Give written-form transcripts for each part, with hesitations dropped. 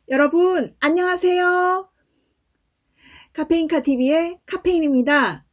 여러분, 안녕하세요. 카페인카TV의 카페인입니다.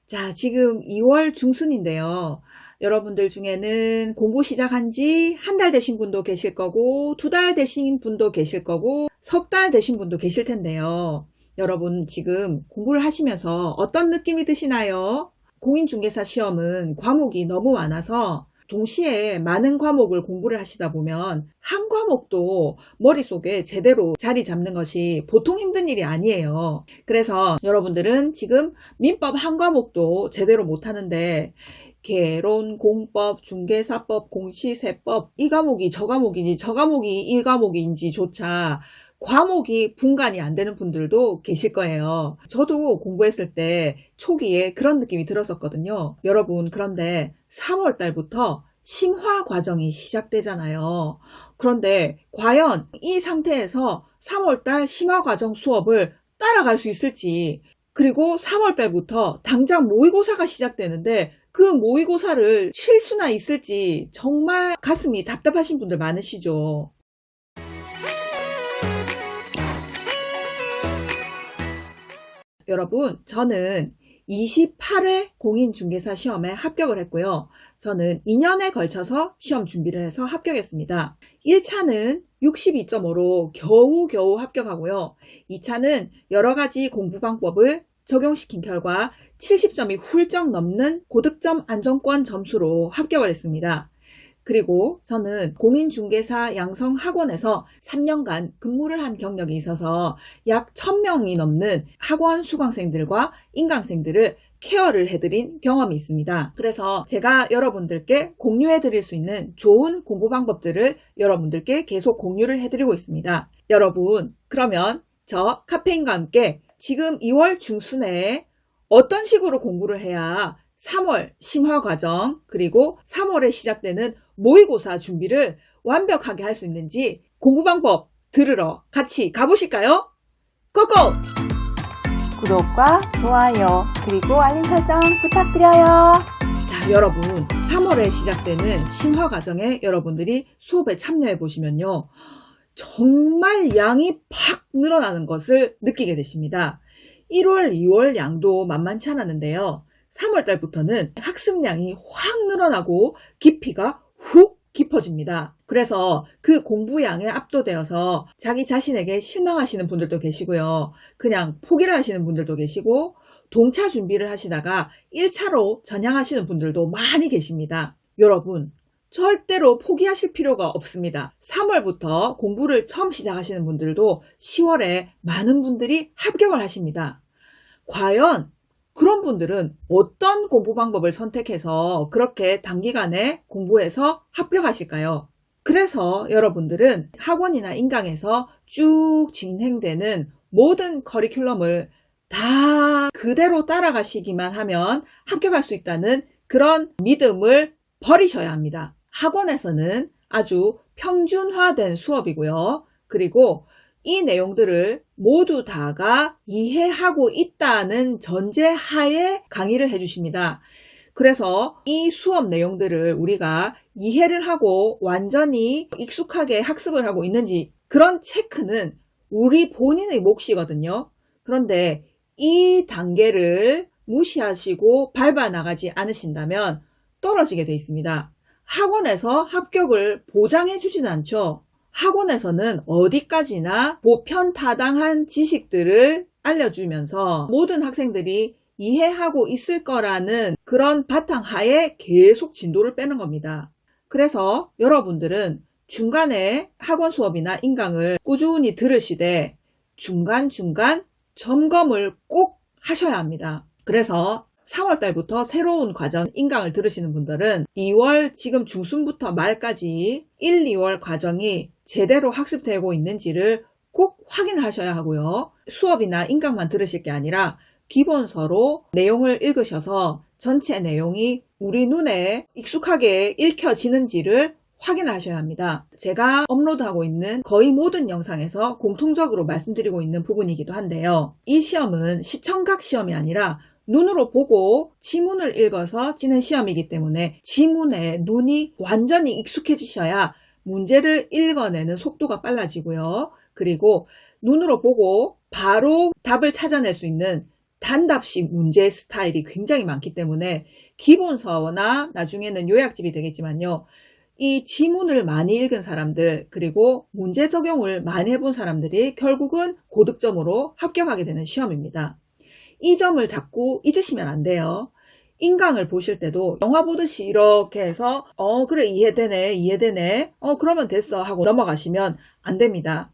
자, 지금 2월 중순인데요. 여러분들 중에는 공부 시작한 지 한 달 되신 분도 계실 거고, 2달 되신 분도 계실 거고, 3달 되신 분도 계실 텐데요. 여러분 지금 공부를 하시면서 어떤 느낌이 드시나요? 공인중개사 시험은 과목이 너무 많아서 동시에 많은 과목을 공부를 하시다 보면 한 과목도 머릿속에 제대로 자리 잡는 것이 보통 힘든 일이 아니에요. 그래서 여러분들은 지금 민법 한 과목도 제대로 못하는데 개론, 공법, 중개사법, 공시세법 이 과목이 저 과목인지 저 과목이 이 과목인지조차 과목이 분간이 안 되는 분들도 계실 거예요. 저도 공부했을 때 초기에 그런 느낌이 들었었거든요. 여러분, 그런데 3월 달부터 심화 과정이 시작되잖아요. 그런데 과연 이 상태에서 3월 달 심화 과정 수업을 따라갈 수 있을지, 그리고 3월 달부터 당장 모의고사가 시작되는데 그 모의고사를 칠 수나 있을지 정말 가슴이 답답하신 분들 많으시죠. 여러분, 저는 28회 공인중개사 시험에 합격을 했고요. 저는 2년에 걸쳐서 시험 준비를 해서 합격했습니다. 1차는 62.5로 겨우겨우 합격하고요. 2차는 여러 가지 공부 방법을 적용시킨 결과 70점이 훌쩍 넘는 고득점 안정권 점수로 합격을 했습니다. 그리고 저는 공인중개사 양성학원에서 3년간 근무를 한 경력이 있어서 약 1000명이 넘는 학원 수강생들과 인강생들을 케어를 해드린 경험이 있습니다. 그래서 제가 여러분들께 공유해드릴 수 있는 좋은 공부 방법들을 여러분들께 계속 공유를 해드리고 있습니다. 여러분, 그러면 저 카페인과 함께 지금 2월 중순에 어떤 식으로 공부를 해야 3월 심화 과정 그리고 3월에 시작되는 모의고사 준비를 완벽하게 할 수 있는지 공부 방법 들으러 같이 가보실까요? 고고! 구독과 좋아요 그리고 알림 설정 부탁드려요. 자, 여러분 3월에 시작되는 심화 과정에 여러분들이 수업에 참여해 보시면요, 정말 양이 팍 늘어나는 것을 느끼게 되십니다. 1월, 2월 양도 만만치 않았는데요. 3월 달부터는 학습량이 확 늘어나고 깊이가 훅 깊어집니다. 그래서 그 공부량에 압도되어서 자기 자신에게 실망하시는 분들도 계시고요. 그냥 포기를 하시는 분들도 계시고, 동차 준비를 하시다가 1차로 전향하시는 분들도 많이 계십니다. 여러분, 절대로 포기하실 필요가 없습니다. 3월부터 공부를 처음 시작하시는 분들도 10월에 많은 분들이 합격을 하십니다. 과연 그런 분들은 어떤 공부 방법을 선택해서 그렇게 단기간에 공부해서 합격하실까요? 그래서 여러분들은 학원이나 인강에서 쭉 진행되는 모든 커리큘럼을 다 그대로 따라가시기만 하면 합격할 수 있다는 그런 믿음을 버리셔야 합니다. 학원에서는 아주 평준화된 수업이고요. 그리고 이 내용들을 모두 다가 이해하고 있다는 전제하에 강의를 해주십니다. 그래서 이 수업 내용들을 우리가 이해를 하고 완전히 익숙하게 학습을 하고 있는지, 그런 체크는 우리 본인의 몫이거든요. 그런데 이 단계를 무시하시고 밟아 나가지 않으신다면 떨어지게 돼 있습니다. 학원에서 합격을 보장해 주지는 않죠. 학원에서는 어디까지나 보편타당한 지식들을 알려주면서 모든 학생들이 이해하고 있을 거라는 그런 바탕하에 계속 진도를 빼는 겁니다. 그래서 여러분들은 중간에 학원 수업이나 인강을 꾸준히 들으시되 중간중간 점검을 꼭 하셔야 합니다. 그래서 4월 달부터 새로운 과정 인강을 들으시는 분들은 2월 지금 중순부터 말까지 1, 2월 과정이 제대로 학습되고 있는지를 꼭 확인을 하셔야 하고요. 수업이나 인강만 들으실 게 아니라 기본서로 내용을 읽으셔서 전체 내용이 우리 눈에 익숙하게 읽혀지는지를 확인을 하셔야 합니다. 제가 업로드하고 있는 거의 모든 영상에서 공통적으로 말씀드리고 있는 부분이기도 한데요. 이 시험은 시청각 시험이 아니라 눈으로 보고 지문을 읽어서 치는 시험이기 때문에 지문에 눈이 완전히 익숙해지셔야 문제를 읽어내는 속도가 빨라지고요. 그리고 눈으로 보고 바로 답을 찾아낼 수 있는 단답식 문제 스타일이 굉장히 많기 때문에 기본서나 나중에는 요약집이 되겠지만요. 이 지문을 많이 읽은 사람들 그리고 문제 적용을 많이 해본 사람들이 결국은 고득점으로 합격하게 되는 시험입니다. 이 점을 자꾸 잊으시면 안 돼요. 인강을 보실 때도 영화 보듯이 이렇게 해서 그래 이해되네 그러면 됐어 하고 넘어가시면 안 됩니다.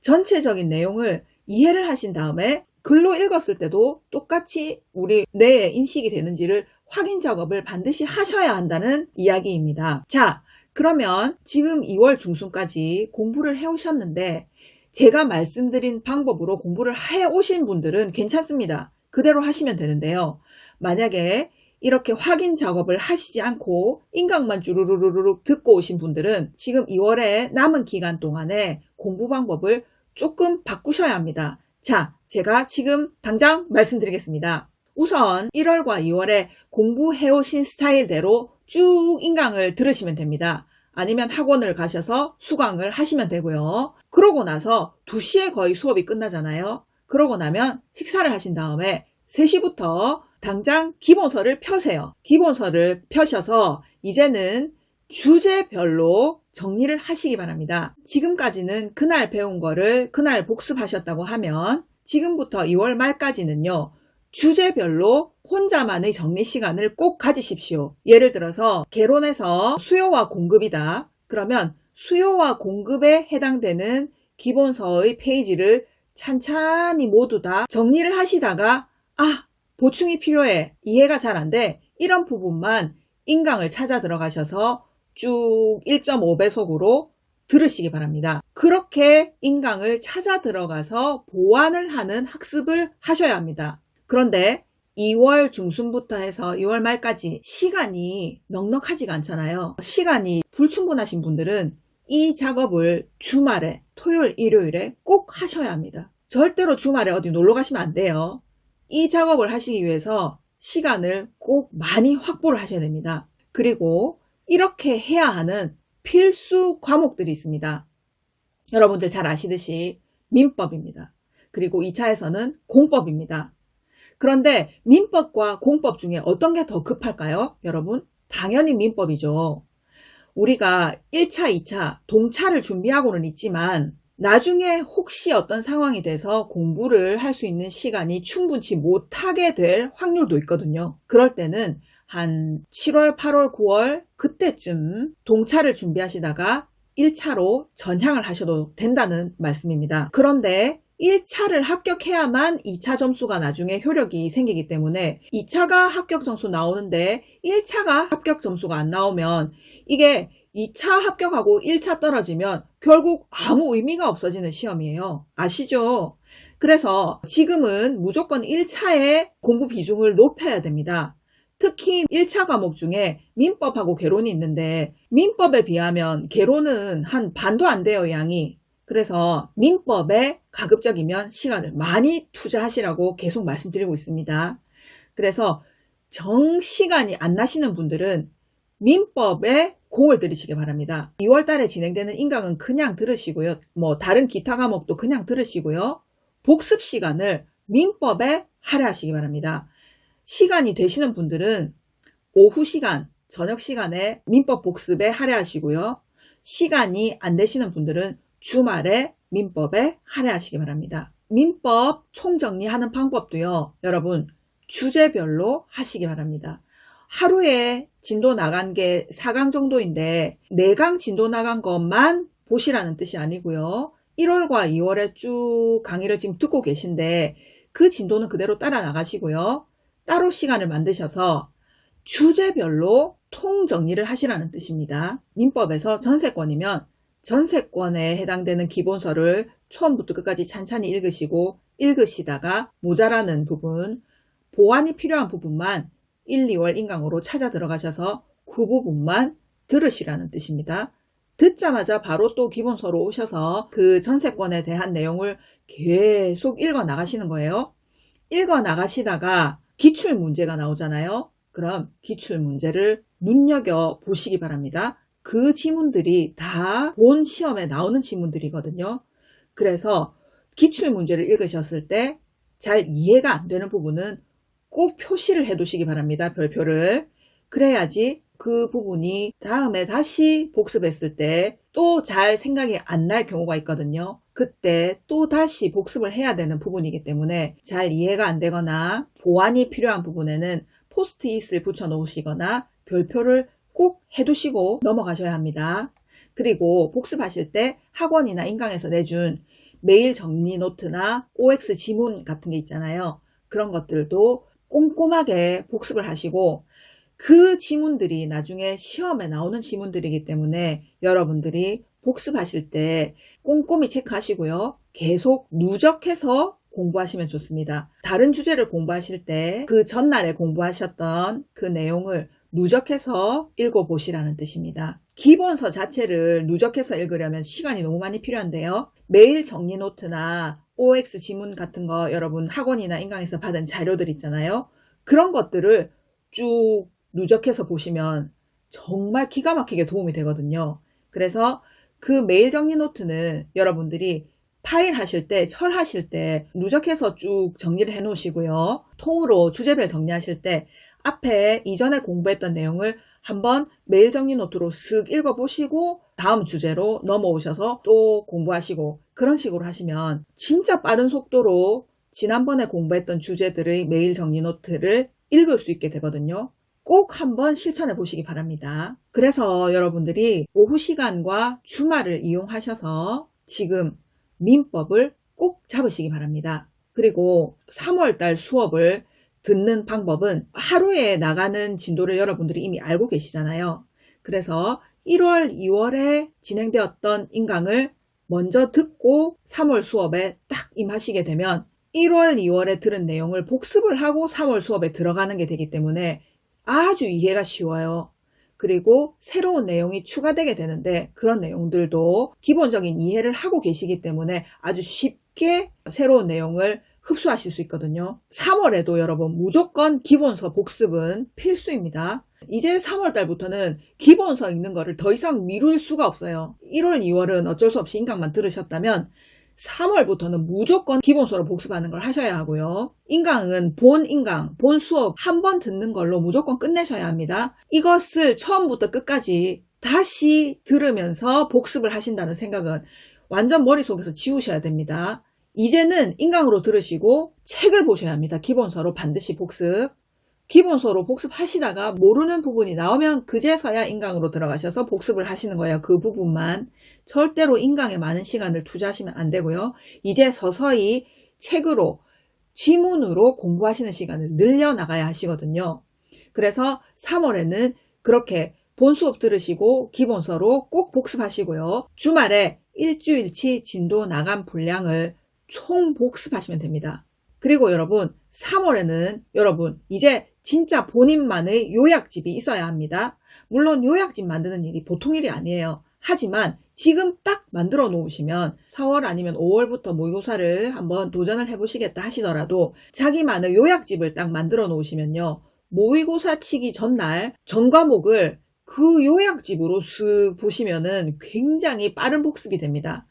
전체적인 내용을 이해를 하신 다음에 글로 읽었을 때도 똑같이 우리 뇌에 인식이 되는지를 확인 작업을 반드시 하셔야 한다는 이야기입니다. 자, 그러면 지금 2월 중순까지 공부를 해오셨는데 제가 말씀드린 방법으로 공부를 해오신 분들은 괜찮습니다. 그대로 하시면 되는데요. 만약에 이렇게 확인 작업을 하시지 않고 인강만 쭈루루루룩 듣고 오신 분들은 지금 2월에 남은 기간 동안에 공부 방법을 조금 바꾸셔야 합니다. 자, 제가 지금 당장 말씀드리겠습니다. 우선 1월과 2월에 공부해오신 스타일대로 쭉 인강을 들으시면 됩니다. 아니면 학원을 가셔서 수강을 하시면 되고요. 그러고 나서 2시에 거의 수업이 끝나잖아요. 그러고 나면 식사를 하신 다음에 3시부터 당장 기본서를 펴세요. 기본서를 펴셔서 이제는 주제별로 정리를 하시기 바랍니다. 지금까지는 그날 배운 거를 그날 복습하셨다고 하면 지금부터 2월 말까지는요. 주제별로 혼자만의 정리 시간을 꼭 가지십시오. 예를 들어서 개론에서 수요와 공급이다. 그러면 수요와 공급에 해당되는 기본서의 페이지를 찬찬히 모두 다 정리를 하시다가 보충이 필요해. 이해가 잘 안 돼. 이런 부분만 인강을 찾아 들어가셔서 쭉 1.5배속으로 들으시기 바랍니다. 그렇게 인강을 찾아 들어가서 보완을 하는 학습을 하셔야 합니다. 그런데 2월 중순부터 해서 2월 말까지 시간이 넉넉하지가 않잖아요. 시간이 불충분하신 분들은 이 작업을 주말에 토요일, 일요일에 꼭 하셔야 합니다. 절대로 주말에 어디 놀러 가시면 안 돼요. 이 작업을 하시기 위해서 시간을 꼭 많이 확보를 하셔야 됩니다. 그리고 이렇게 해야 하는 필수 과목들이 있습니다. 여러분들 잘 아시듯이 민법입니다. 그리고 2차에서는 공법입니다. 그런데 민법과 공법 중에 어떤 게 더 급할까요? 여러분, 당연히 민법이죠. 우리가 1차, 2차, 동차를 준비하고는 있지만 나중에 혹시 어떤 상황이 돼서 공부를 할 수 있는 시간이 충분치 못하게 될 확률도 있거든요. 그럴 때는 한 7월, 8월, 9월 그때쯤 동차를 준비하시다가 1차로 전향을 하셔도 된다는 말씀입니다. 그런데 1차를 합격해야만 2차 점수가 나중에 효력이 생기기 때문에 2차가 합격 점수 나오는데 1차가 합격 점수가 안 나오면 이게 2차 합격하고 1차 떨어지면 결국 아무 의미가 없어지는 시험이에요. 아시죠? 그래서 지금은 무조건 1차의 공부 비중을 높여야 됩니다. 특히 1차 과목 중에 민법하고 개론이 있는데 민법에 비하면 개론은 한 반도 안 돼요, 양이. 그래서 민법에 가급적이면 시간을 많이 투자하시라고 계속 말씀드리고 있습니다. 그래서 정시간이 안 나시는 분들은 민법에 공을 들이시기 바랍니다. 2월 달에 진행되는 인강은 그냥 들으시고요. 다른 기타 과목도 그냥 들으시고요. 복습 시간을 민법에 할애하시기 바랍니다. 시간이 되시는 분들은 오후 시간, 저녁 시간에 민법 복습에 할애하시고요. 시간이 안 되시는 분들은 주말에 민법에 할애하시기 바랍니다. 민법 총정리하는 방법도요. 여러분 주제별로 하시기 바랍니다. 하루에 진도 나간 게 4강 정도인데 4강 진도 나간 것만 보시라는 뜻이 아니고요. 1월과 2월에 쭉 강의를 지금 듣고 계신데 그 진도는 그대로 따라 나가시고요. 따로 시간을 만드셔서 주제별로 통정리를 하시라는 뜻입니다. 민법에서 전세권이면 전세권에 해당되는 기본서를 처음부터 끝까지 찬찬히 읽으시다가 모자라는 부분, 보완이 필요한 부분만 1, 2월 인강으로 찾아 들어가셔서 그 부분만 들으시라는 뜻입니다. 듣자마자 바로 또 기본서로 오셔서 그 전세권에 대한 내용을 계속 읽어 나가시는 거예요. 읽어 나가시다가 기출문제가 나오잖아요. 그럼 기출문제를 눈여겨 보시기 바랍니다. 그 지문들이 다 본 시험에 나오는 지문들이거든요. 그래서 기출문제를 읽으셨을 때 잘 이해가 안 되는 부분은 꼭 표시를 해두시기 바랍니다. 별표를. 그래야지 그 부분이 다음에 다시 복습했을 때 또 잘 생각이 안 날 경우가 있거든요. 그때 또 다시 복습을 해야 되는 부분이기 때문에 잘 이해가 안 되거나 보완이 필요한 부분에는 포스트잇을 붙여 놓으시거나 별표를 꼭 해두시고 넘어가셔야 합니다. 그리고 복습하실 때 학원이나 인강에서 내준 메일 정리 노트나 OX 지문 같은 게 있잖아요. 그런 것들도 꼼꼼하게 복습을 하시고 그 지문들이 나중에 시험에 나오는 지문들이기 때문에 여러분들이 복습하실 때 꼼꼼히 체크하시고요. 계속 누적해서 공부하시면 좋습니다. 다른 주제를 공부하실 때 그 전날에 공부하셨던 그 내용을 누적해서 읽어보시라는 뜻입니다. 기본서 자체를 누적해서 읽으려면 시간이 너무 많이 필요한데요. 메일 정리 노트나 OX 지문 같은 거 여러분 학원이나 인강에서 받은 자료들 있잖아요. 그런 것들을 쭉 누적해서 보시면 정말 기가 막히게 도움이 되거든요. 그래서 그 메일 정리 노트는 여러분들이 파일 하실 때, 철하실 때 누적해서 쭉 정리를 해 놓으시고요. 통으로 주제별 정리하실 때 앞에 이전에 공부했던 내용을 한번 메일 정리 노트로 쓱 읽어보시고 다음 주제로 넘어오셔서 또 공부하시고 그런 식으로 하시면 진짜 빠른 속도로 지난번에 공부했던 주제들의 메일 정리 노트를 읽을 수 있게 되거든요. 꼭 한번 실천해 보시기 바랍니다. 그래서 여러분들이 오후 시간과 주말을 이용하셔서 지금 민법을 꼭 잡으시기 바랍니다. 그리고 3월달 수업을 듣는 방법은 하루에 나가는 진도를 여러분들이 이미 알고 계시잖아요. 그래서 1월, 2월에 진행되었던 인강을 먼저 듣고 3월 수업에 딱 임하시게 되면 1월, 2월에 들은 내용을 복습을 하고 3월 수업에 들어가는 게 되기 때문에 아주 이해가 쉬워요. 그리고 새로운 내용이 추가되게 되는데 그런 내용들도 기본적인 이해를 하고 계시기 때문에 아주 쉽게 새로운 내용을 흡수하실 수 있거든요. 3월에도 여러분 무조건 기본서 복습은 필수입니다. 이제 3월 달부터는 기본서 읽는 거를 더 이상 미룰 수가 없어요. 1월, 2월은 어쩔 수 없이 인강만 들으셨다면 3월부터는 무조건 기본서로 복습하는 걸 하셔야 하고요. 인강은 본 수업 한 번 듣는 걸로 무조건 끝내셔야 합니다. 이것을 처음부터 끝까지 다시 들으면서 복습을 하신다는 생각은 완전 머릿속에서 지우셔야 됩니다. 이제는 인강으로 들으시고 책을 보셔야 합니다. 기본서로 반드시 복습. 기본서로 복습하시다가 모르는 부분이 나오면 그제서야 인강으로 들어가셔서 복습을 하시는 거예요. 그 부분만. 절대로 인강에 많은 시간을 투자하시면 안 되고요. 이제 서서히 책으로, 지문으로 공부하시는 시간을 늘려나가야 하시거든요. 그래서 3월에는 그렇게 본 수업 들으시고 기본서로 꼭 복습하시고요. 주말에 일주일치 진도 나간 분량을 총 복습하시면 됩니다. 그리고 여러분 3월에는 여러분 이제 진짜 본인만의 요약집이 있어야 합니다. 물론 요약집 만드는 일이 보통 일이 아니에요. 하지만 지금 딱 만들어 놓으시면 4월 아니면 5월부터 모의고사를 한번 도전을 해보시겠다 하시더라도 자기만의 요약집을 딱 만들어 놓으시면요. 모의고사 치기 전날 전 과목을 그 요약집으로 쓱 보시면은 굉장히 빠른 복습이 됩니다.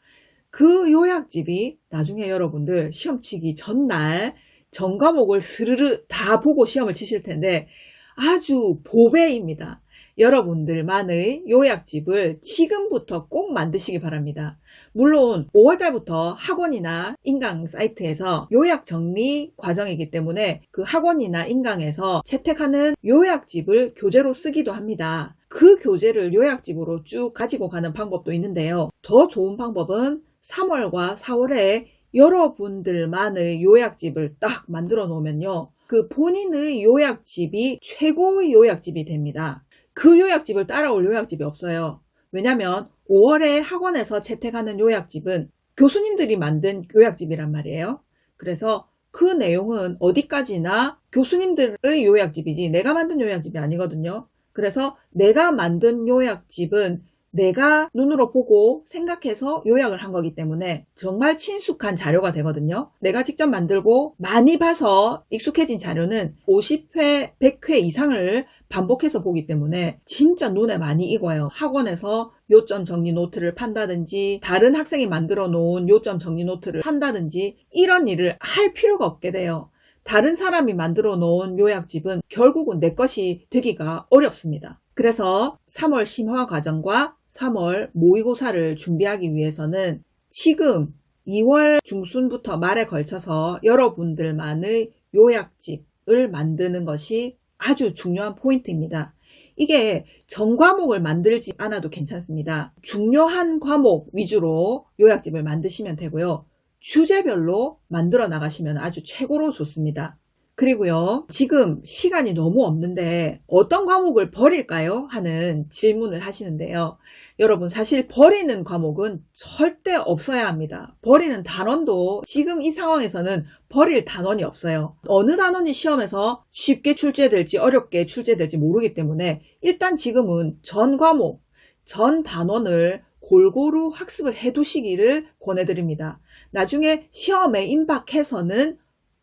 그 요약집이 나중에 여러분들 시험 치기 전날 전 과목을 스르르 다 보고 시험을 치실 텐데 아주 보배입니다. 여러분들만의 요약집을 지금부터 꼭 만드시기 바랍니다. 물론 5월달부터 학원이나 인강 사이트에서 요약 정리 과정이기 때문에 그 학원이나 인강에서 채택하는 요약집을 교재로 쓰기도 합니다. 그 교재를 요약집으로 쭉 가지고 가는 방법도 있는데요. 더 좋은 방법은 3월과 4월에 여러분들만의 요약집을 딱 만들어 놓으면요. 그 본인의 요약집이 최고의 요약집이 됩니다. 그 요약집을 따라올 요약집이 없어요. 왜냐면 5월에 학원에서 채택하는 요약집은 교수님들이 만든 요약집이란 말이에요. 그래서 그 내용은 어디까지나 교수님들의 요약집이지 내가 만든 요약집이 아니거든요. 그래서 내가 만든 요약집은 내가 눈으로 보고 생각해서 요약을 한 거기 때문에 정말 친숙한 자료가 되거든요. 내가 직접 만들고 많이 봐서 익숙해진 자료는 50회, 100회 이상을 반복해서 보기 때문에 진짜 눈에 많이 익어요. 학원에서 요점 정리 노트를 판다든지 다른 학생이 만들어 놓은 요점 정리 노트를 판다든지 이런 일을 할 필요가 없게 돼요. 다른 사람이 만들어 놓은 요약집은 결국은 내 것이 되기가 어렵습니다. 그래서 3월 심화 과정과 3월 모의고사를 준비하기 위해서는 지금 2월 중순부터 말에 걸쳐서 여러분들만의 요약집을 만드는 것이 아주 중요한 포인트입니다. 이게 전 과목을 만들지 않아도 괜찮습니다. 중요한 과목 위주로 요약집을 만드시면 되고요. 주제별로 만들어 나가시면 아주 최고로 좋습니다. 그리고요, 지금 시간이 너무 없는데 어떤 과목을 버릴까요? 하는 질문을 하시는데요. 여러분, 사실 버리는 과목은 절대 없어야 합니다. 버리는 단원도 지금 이 상황에서는 버릴 단원이 없어요. 어느 단원이 시험에서 쉽게 출제될지 어렵게 출제될지 모르기 때문에 일단 지금은 전 과목, 전 단원을 골고루 학습을 해두시기를 권해드립니다. 나중에 시험에 임박해서는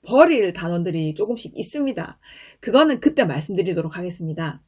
버릴 단원들이 조금씩 있습니다. 그거는 그때 말씀드리도록 하겠습니다.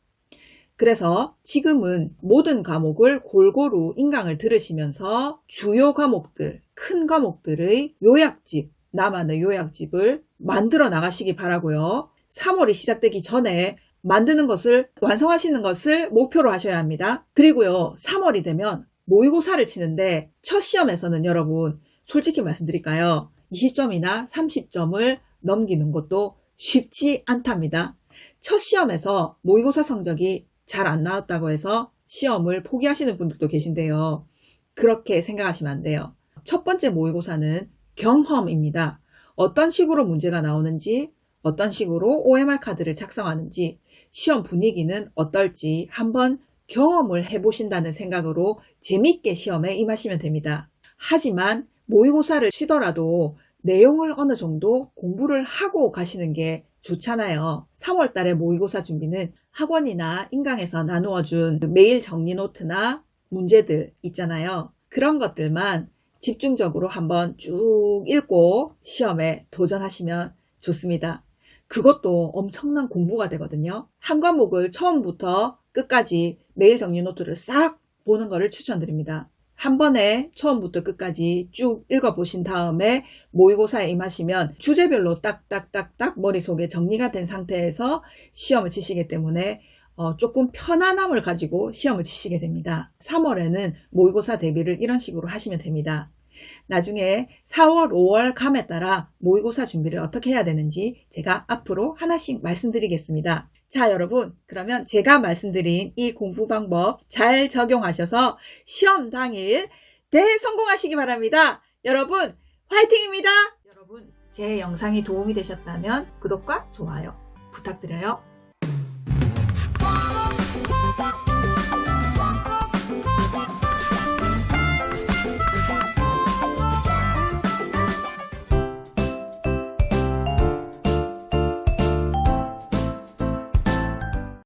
그래서 지금은 모든 과목을 골고루 인강을 들으시면서 주요 과목들, 큰 과목들의 요약집, 나만의 요약집을 만들어 나가시기 바라고요. 3월이 시작되기 전에 만드는 것을, 완성하시는 것을 목표로 하셔야 합니다. 그리고요, 3월이 되면 모의고사를 치는데 첫 시험에서는 여러분 솔직히 말씀드릴까요? 20점이나 30점을 넘기는 것도 쉽지 않답니다. 첫 시험에서 모의고사 성적이 잘 안 나왔다고 해서 시험을 포기하시는 분들도 계신데요. 그렇게 생각하시면 안 돼요. 첫 번째 모의고사는 경험입니다. 어떤 식으로 문제가 나오는지, 어떤 식으로 OMR 카드를 작성하는지, 시험 분위기는 어떨지 한번 경험을 해보신다는 생각으로 재밌게 시험에 임하시면 됩니다. 하지만 모의고사를 치더라도 내용을 어느 정도 공부를 하고 가시는 게 좋잖아요. 3월 달에 모의고사 준비는 학원이나 인강에서 나누어준 메일 정리 노트나 문제들 있잖아요. 그런 것들만 집중적으로 한번 쭉 읽고 시험에 도전하시면 좋습니다. 그것도 엄청난 공부가 되거든요. 한 과목을 처음부터 끝까지 메일 정리 노트를 싹 보는 것을 추천드립니다. 한 번에 처음부터 끝까지 쭉 읽어보신 다음에 모의고사에 임하시면 주제별로 딱딱딱딱 머릿속에 정리가 된 상태에서 시험을 치시기 때문에 조금 편안함을 가지고 시험을 치시게 됩니다. 3월에는 모의고사 대비를 이런 식으로 하시면 됩니다. 나중에 4월, 5월 감에 따라 모의고사 준비를 어떻게 해야 되는지 제가 앞으로 하나씩 말씀드리겠습니다. 자, 여러분, 그러면 제가 말씀드린 이 공부 방법 잘 적용하셔서 시험 당일 대성공하시기 바랍니다. 여러분, 화이팅입니다. 여러분, 제 영상이 도움이 되셨다면 구독과 좋아요 부탁드려요.